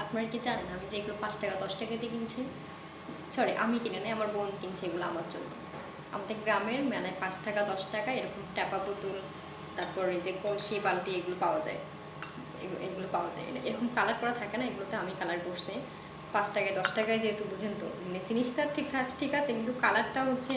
আপনারা কি জানেন আমি যে এগুলো 5 টাকা 10 টাকা দিয়ে কিনছি? সরি, আমি কিনে নাই, আমার বোন কিনছে এগুলো আমার জন্য। আমাদের গ্রামের মেলায় 5 টাকা 10 টাকা এরকম ট্যাপা বোতল, তারপর এই যে কলসি বালতি এগুলো পাওয়া যায়। এগুলো পাওয়া যায় এরকম কালার করা থাকে না, এগুলোতে আমি কালার করছি। 5 টাকায় 10 টাকায় যেহেতু বুঝেন তো, মানে জিনিসটা ঠিক আছে কিন্তু কালারটা হচ্ছে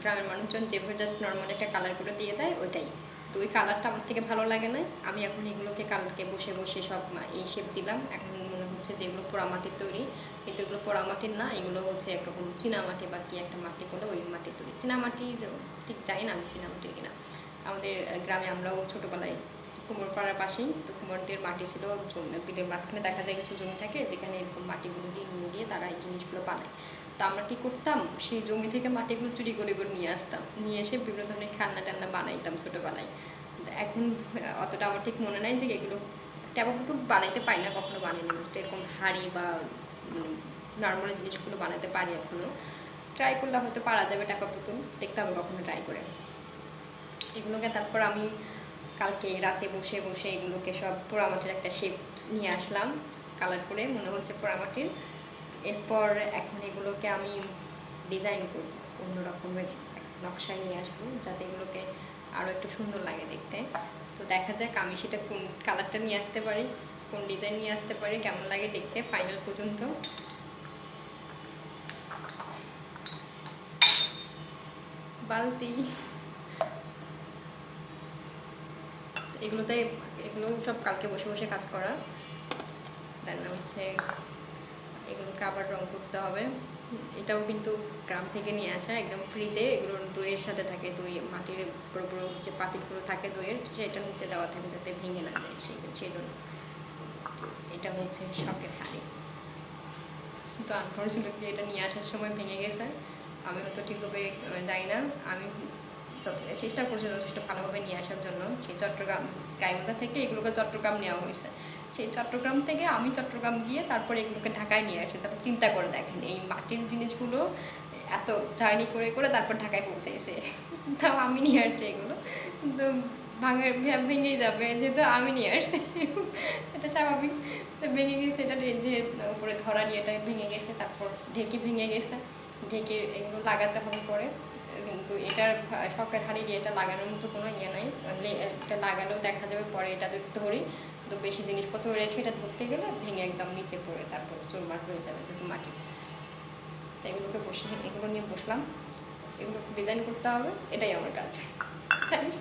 গ্রামের মানুষজন যেভাবে জাস্ট নর্মাল একটা কালার করে দিয়ে দেয় ওইটাই। তো ওই কালারটা আমার থেকে ভালো লাগে না। আমি এখন এগুলোকে কালকে বসে বসে সব এই শেপ দিলাম। এখন মনে হচ্ছে যে এগুলো পোড়ামাটির তৈরি, কিন্তু এগুলো পোড়ামাটির না, এগুলো হচ্ছে একরকম চীনামাটি বা কি একটা মাটি বলে ওই মাটির তৈরি। চীনামাটির ঠিক জানি না আমি চীনামাটির কিনা। আমাদের গ্রামে আমরাও ছোটোবেলায় কুমোর পাড়ার পাশেই তো কুমোরদের মাটি ছিল, বিলের মাঝখানে দেখা যায় কিছু জমি থাকে যেখানে এরকম মাটিগুলো দিয়ে নিয়ে গিয়ে তারা এই জিনিসগুলো বানায়। তো আমরা কী করতাম, সেই জমি থেকে মাটিগুলো চুরি করে করে নিয়ে আসতাম, নিয়ে এসে বিভিন্ন ধরনের খেলনা টেলনা বানাইতাম ছোটোবেলায়। এখন অতটা আমার ঠিক মনে নাই যে এগুলো ট্যাপা পুতুল বানাইতে পারি না, কখনো বানাইনি। জাস্ট এরকম হাঁড়ি বা নর্মাল জিনিসগুলো বানাতে পারি এখনও। ট্রাই করলে হয়তো পারা যাবে ট্যাপা পুতুল, দেখতে হবে কখনো ট্রাই করে। এগুলোকে তারপর আমি কালকে রাতে বসে বসে এগুলোকে সব পোড়ামাটির একটা শেপ নিয়ে আসলাম, কালার করে মনে হচ্ছে পোড়ামাটির। এরপর এখন এগুলোকে আমি ডিজাইন করব, অন্য রকমের নকশায় নিয়ে আসবো যাতে এগুলোকে আরও একটু সুন্দর লাগে দেখতে। তো দেখা যাক আমি সেটা কোন কালারটা নিয়ে আসতে পারি, কোন ডিজাইন নিয়ে আসতে পারি, কেমন লাগে দেখতে ফাইনাল পর্যন্ত। বালতি এগুলো সব কালকে বসে বসে কাজ করা। দেন হচ্ছে এগুলোকে আবার রং করতে হবে। এটাও কিন্তু গ্রাম থেকে নিয়ে আসা একদম ফ্রিতে, এগুলোর দইয়ের সাথে থাকে, দই মাটির বড় বড় যে পাতিলগুলো থাকে দইয়ের, সেটা নিচে দেওয়া থাকে যাতে ভেঙে না যায়, সেই জন্য। এটা হচ্ছে শখের হাঁড়ি, তো আনফর্চুনেটলি এটা নিয়ে আসার সময় ভেঙে গেছে। আমি হয়তো ঠিকভাবে জানি না, আমি চেষ্টা করছি যথেষ্ট ভালোভাবে নিয়ে আসার জন্য। সেই চট্টগ্রাম গাইবান্ধা থেকে এগুলোকে চট্টগ্রাম নেওয়া হয়েছে। সেই চট্টগ্রাম থেকে আমি চট্টগ্রাম গিয়ে তারপরে এগুলোকে ঢাকায় নিয়ে আসি। তারপর চিন্তা করে দেখেন এই মাটির জিনিসগুলো এত জার্নি করে করে তারপর ঢাকায় পৌঁছেছে, তাও আমি নিয়ে আসছি এগুলো। কিন্তু ভেঙেই যাবে যেহেতু আমি নিয়ে আসছি, এটা স্বাভাবিক। তো ভেঙে গেছে, এটা যে উপরে ধরা নিয়ে এটা ভেঙে গেছে, তারপর ঢেকি ভেঙে গেছে, ঢেকে এগুলো লাগাতে হবে পরে। কিন্তু এটার শখের হাঁড়ি দিয়ে এটা লাগানোর মতো কোনো ইয়ে নাই, এটা লাগালেও দেখা যাবে পরে এটা যদি ধরি তো বেশি জিনিসপত্র রেখে এটা ধরতে গেলে ভেঙে একদম নিচে পড়ে তারপর চুরমার হয়ে যাবে যেহেতু মাটি। তো এগুলো নিয়ে বসলাম, এগুলো ডিজাইন করতে হবে, এটাই আমার কাজ। থ্যাংকস।